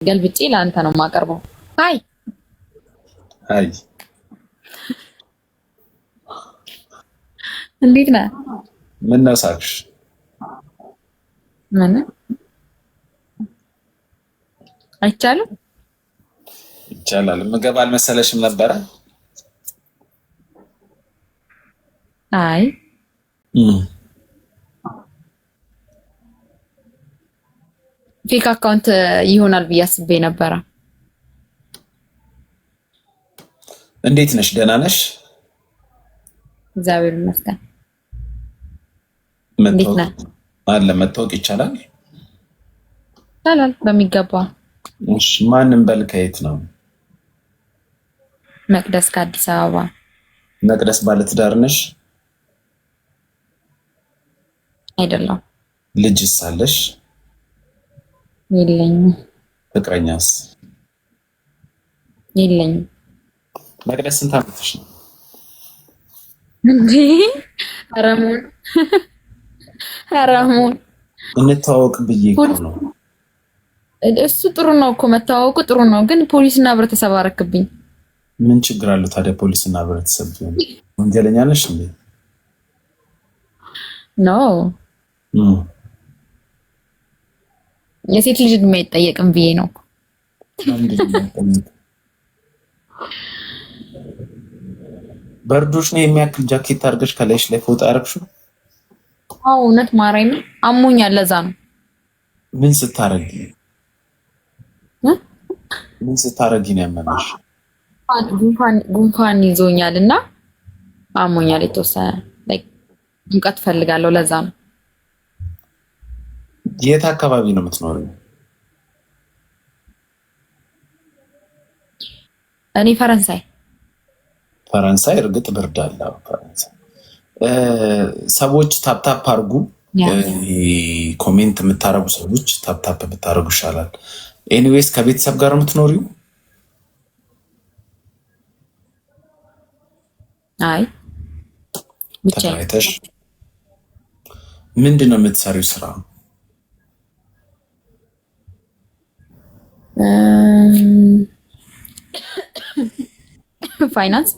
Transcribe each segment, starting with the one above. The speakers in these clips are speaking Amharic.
ገልብጬ ለአንተ ነው የማቀርበው። አይ አይ እንዴት ነህ? ምን ነው ሳቅሽ? ምን አይቻልም? ይቻላል። ምገባ አልመሰለሽም ነበረ? አይ ፌክ አካውንት ይሆናል ብዬ አስቤ ነበረ። እንዴት ነሽ? ደህና ነሽ? እግዚአብሔር ይመስገን። እንዴት ነህ? አለ መታወቅ ይቻላል? ይቻላል በሚገባ። እሺ ማንም በል ከየት ነው? መቅደስ ከአዲስ አበባ። መቅደስ ባለትዳር ነሽ? አይደለም። ልጅስ አለሽ? የለኝም። ፍቅረኛስ? የለኝም። መቅደስ ስንት ዓመትሽ ነው? እንዴ አራሙን አራሙን እንተዋወቅ ብዬ እኮ ነው። እሱ ጥሩ ነው እኮ መታወቁ ጥሩ ነው፣ ግን ፖሊስና ህብረተሰብ አረክብኝ። ምን ችግር አለው ታዲያ? ፖሊስና ህብረተሰብ ወንጀለኛ ነሽ እንዴ? ኖ የሴት ልጅ እድሜ አይጠየቅም ብዬ ነው። በርዶሽ ነው የሚያክል ጃኬት አድርገሽ ከላይሽ ላይ ፎጣ ያረግሽው? አዎ እውነት ማርያም አሞኛል። ለዛ ነው። ምን ስታረጊ ነው ያመመሽ? ጉንፋን ይዞኛል እና አሞኛል የተወሰነ ሙቀት ፈልጋለሁ። ለዛ ነው። የት አካባቢ ነው የምትኖሪው? እኔ ፈረንሳይ። ፈረንሳይ እርግጥ ብርድ አለ። ፈረንሳይ ሰዎች ታፕታፕ አርጉ። ኮሜንት የምታረጉ ሰዎች ታፕታፕ ብታረጉ ይሻላል። ኤኒዌይስ ከቤተሰብ ጋር የምትኖሪው? አይ ተከራይተሽ? ምንድን ነው የምትሰሪው ስራ? ፋይናንስ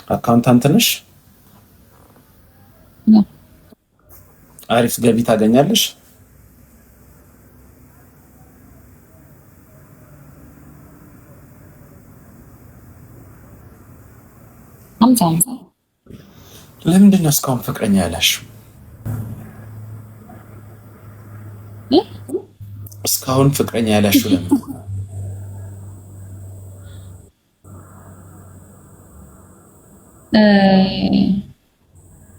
አካውንታንት ነሽ? አሪፍ ገቢ ታገኛለሽ? ለምንድን ነው እስካሁን ፍቅረኛ ያላሽው? እስካሁን ፍቅረኛ ያላሽው ለምን?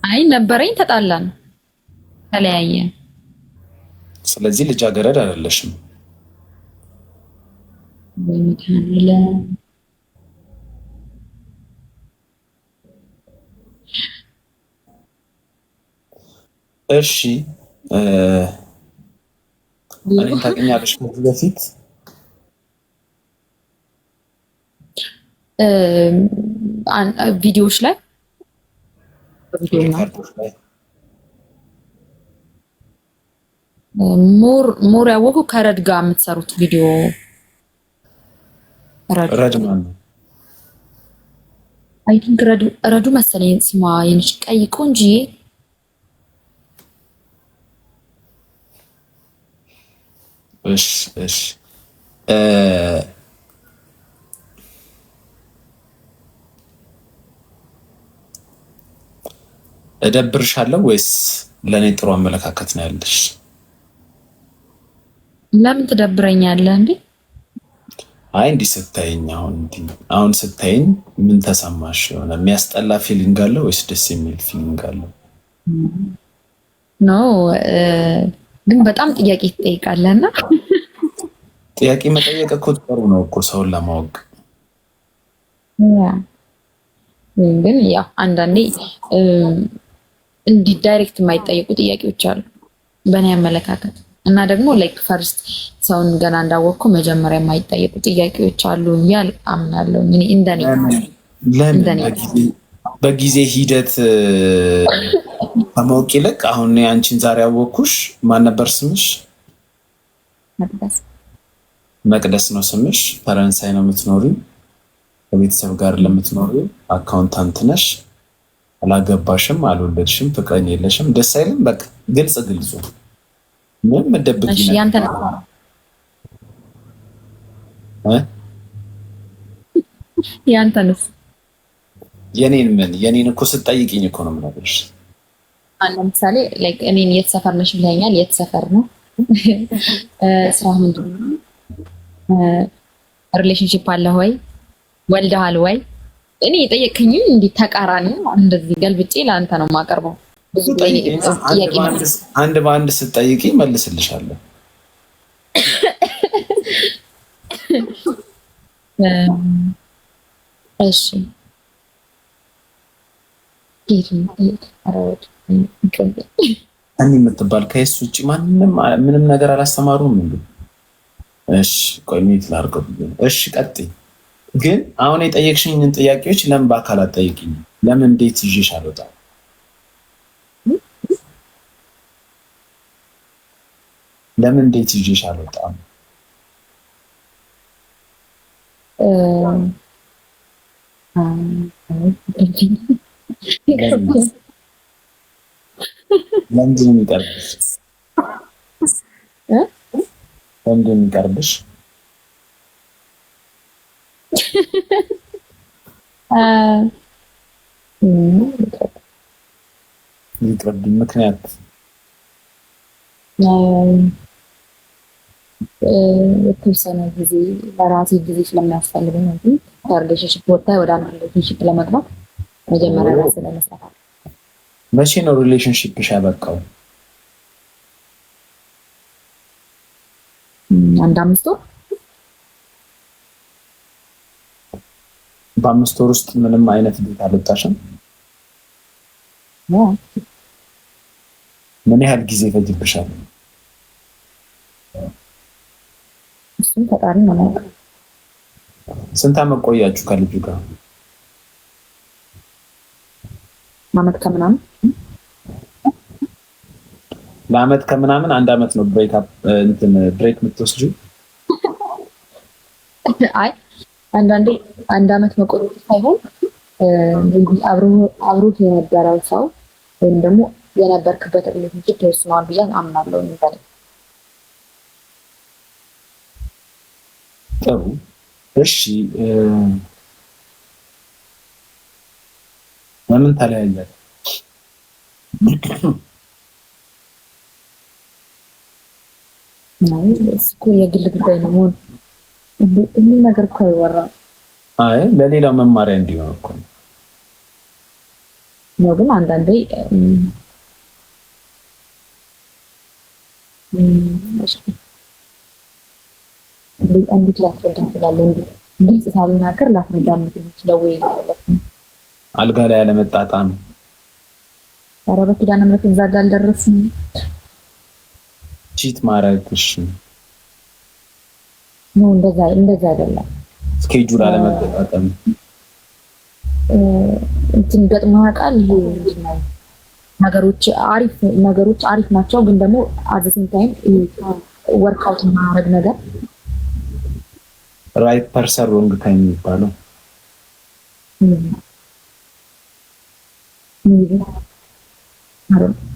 አይ ነበረኝ፣ ተጣላን፣ ተለያየ። ስለዚህ ልጃገረድ አይደለሽም። እሺ እኔን ታውቂኛለሽ ከዚህ በፊት? ቪዲዮዎች ላይ ሞር ያወቁ ከረድ ጋር የምትሰሩት ቪዲዮ። ረድ ማን ነው? አይ ቲንክ ረዱ መሰለኝ ስሟ፣ የነች ቀይ ቆንጂዬ። እሺ እደብርሻለሁ ወይስ ለእኔ ጥሩ አመለካከት ነው ያለሽ? ለምን ትደብረኛለህ እንዴ? አይ እንዲህ ስታይኝ አሁን ስታይኝ ምን ተሰማሽ? የሆነ የሚያስጠላ ፊሊንግ አለው ወይስ ደስ የሚል ፊሊንግ አለው? ኖ ግን በጣም ጥያቄ ትጠይቃለህና። ጥያቄ መጠየቅ እኮ ጥሩ ነው እኮ ሰውን ለማወቅ። ግን ያው አንዳንዴ እንዲህ ዳይሬክት የማይጠየቁ ጥያቄዎች አሉ በእኔ አመለካከት። እና ደግሞ ላይክ ፈርስት ሰውን ገና እንዳወቅኩ መጀመሪያ የማይጠየቁ ጥያቄዎች አሉ ያል አምናለሁ። እንደኔ በጊዜ ሂደት ከማወቅ ይልቅ አሁን አንቺን ዛሬ ያወቅኩሽ ማን ነበር ስምሽ? መቅደስ መቅደስ ነው ስምሽ። ፈረንሳይ ነው የምትኖሪው። ከቤተሰብ ጋር ለምትኖሪው አካውንታንት ነሽ። አላገባሽም፣ አልወለድሽም፣ ፍቅረኛ የለሽም። ደስ አይልም? በቃ ግልጽ ግልጹ ምን መደብቅ እሺ ያንተ ነው ያንተንስ? የኔን እኮ ስትጠይቂኝ እኮ ነው የምነግርሽ። ለምሳሌ ላይክ እኔን የት ሰፈር ነሽ ብለኸኛል። የት ሰፈር ነው? ስራ ምንድን ነው? ሪሌሽንሺፕ አለ ወይ? ወልደሃል ወይ? እኔ የጠየቅኝም እንዲህ ተቃራኒ እንደዚህ ገልብጬ ለአንተ ነው የማቀርበው። ብዙ ጥያቄ አንድ በአንድ ስትጠይቂ መልስልሻለሁ። እሺ እኔ የምትባል ከየሱ ውጭ ምንም ነገር አላስተማሩም እንዴ? እሺ ቆይ ሚት ላድርገው። እሺ ቀጥይ። ግን አሁን የጠየቅሽኝን ጥያቄዎች ለምን በአካል አትጠይቂኝ? ለምን እንዴት ይዤሽ አልወጣም? ለምን እንዴት ይዤሽ አልወጣም? ለምንድን ነው የሚቀርብሽ? ለምንድን ነው የሚቀርብሽ? ይቅርብኝ ምክንያት የተወሰነ ጊዜ ለራሴ ጊዜ ስለሚያስፈልገኝ ነው። ከሪሌሽንሽፕ ወጥታ ወደ አንድ ሪሌሽንሽፕ ለመግባት መጀመሪያ ራስ ለመስራት አለ። መቼ ነው ሪሌሽንሽፕሽ ያበቃው? አንድ 5 ወር። በ5 ወር ውስጥ ምንም አይነት ዴት አልወጣሽም? ምን ያህል ጊዜ ፈጅብሻል? እሱም ፈጣሪ ነው። ስንት ዓመት ቆያችሁ ከልጁ ጋር? ዓመት ከምናምን። ለዓመት ከምናምን 1 ዓመት ነው ብሬክ የምትወስጂው? አይ አንዳንዴ 1 ዓመት መቆየት ሳይሆን አብሮት የነበረው ሰው ወይም ደግሞ የነበርክበት ሪሌሽንሺፕ ተወስኗል ብዬ አምናለሁ። እንበል ጥሩ እሺ። ለምን ተለያያችሁ? እኮ የግል ጉዳይ ነው። ሁሉ ነገር እኮ አይወራም። አይ ለሌላው መማሪያ እንዲሆን እኮ ነው። ግን አንዳንዴ እንዴት ላስረዳ እችላለሁ? ግልጽ ሳልናገር ላስረዳ የምችለው ወይ አልጋ ላይ ያለመጣጣም። ኧረ በኪዳነ ምሕረት እዛ ጋር አልደረስም። ቺት ማድረግ እሺ ነው። እንደዛ አይደለም። ስኬጁል አለመገጣጠም እንትን ገጥሞ ያውቃል። ነገሮች አሪፍ ናቸው፣ ግን ደግሞ አዘሴን ታይም ወርክአውት ማድረግ ነገር ራይት ፐርሰን ሮንግ ታይም የሚባለው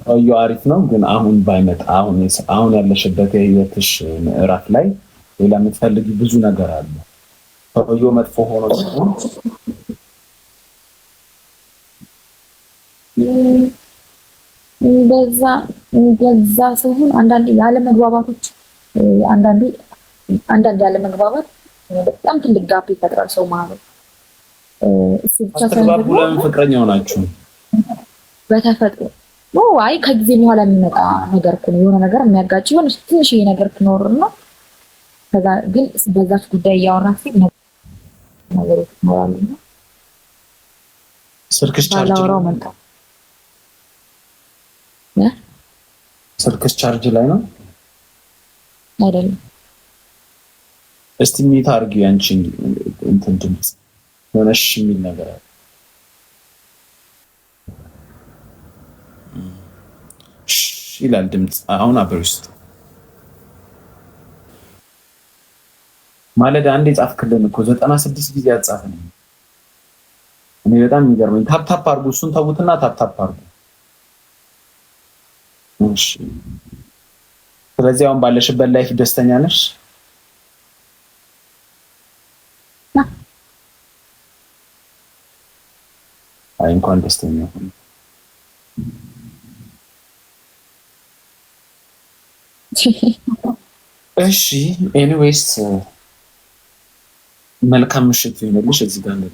ሰውዬው አሪፍ ነው፣ ግን አሁን ባይመጣ አሁን ያለሽበት የህይወትሽ ምዕራፍ ላይ ሌላ የምትፈልጊ ብዙ ነገር አለ። ሰውዬው መጥፎ ሆኖ ሲሆን እንደዛ ሲሆን አንዳንድ ያለመግባባት በጣም ትልቅ ጋፕ ይፈጥራል ሰው ማለት እሱ ብቻ ሳይሆን ለምን ፍቅረኛ ሆናችሁ? በተፈጥሮ አይ ከጊዜ በኋላ የሚመጣ ነገር እኮ ነው። የሆነ ነገር የሚያጋጭ የሆነ ትንሽ ነገር ትኖርና ከዛ ግን በዛች ጉዳይ እያወራን ሲል ነገሮች ይኖራሉና ስልክሽ ቻርጅ ላይ ነው አይደለም? እስቲ ሚት አድርጊው። ያንቺን እንትን ድምጽ ሆነሽ የሚል ነገር አለ። ይላል ድምጽ። አሁን አብሮ ውስጥ ማለዳ አንዴ ጻፍክልን እኮ 96 ጊዜ አጻፈን። እኔ በጣም የሚገርመኝ ታፕ አድርጉ። እሱን ተውትና ታፕ አድርጉ። እሺ፣ ስለዚህ አሁን ባለሽበት ላይፍ ደስተኛ ነሽ? አይ እንኳን ደስተኛ ሆነ። እሺ ኤኒዌይስ መልካም ምሽት ይሁንልሽ። እዚህ ጋር ነው።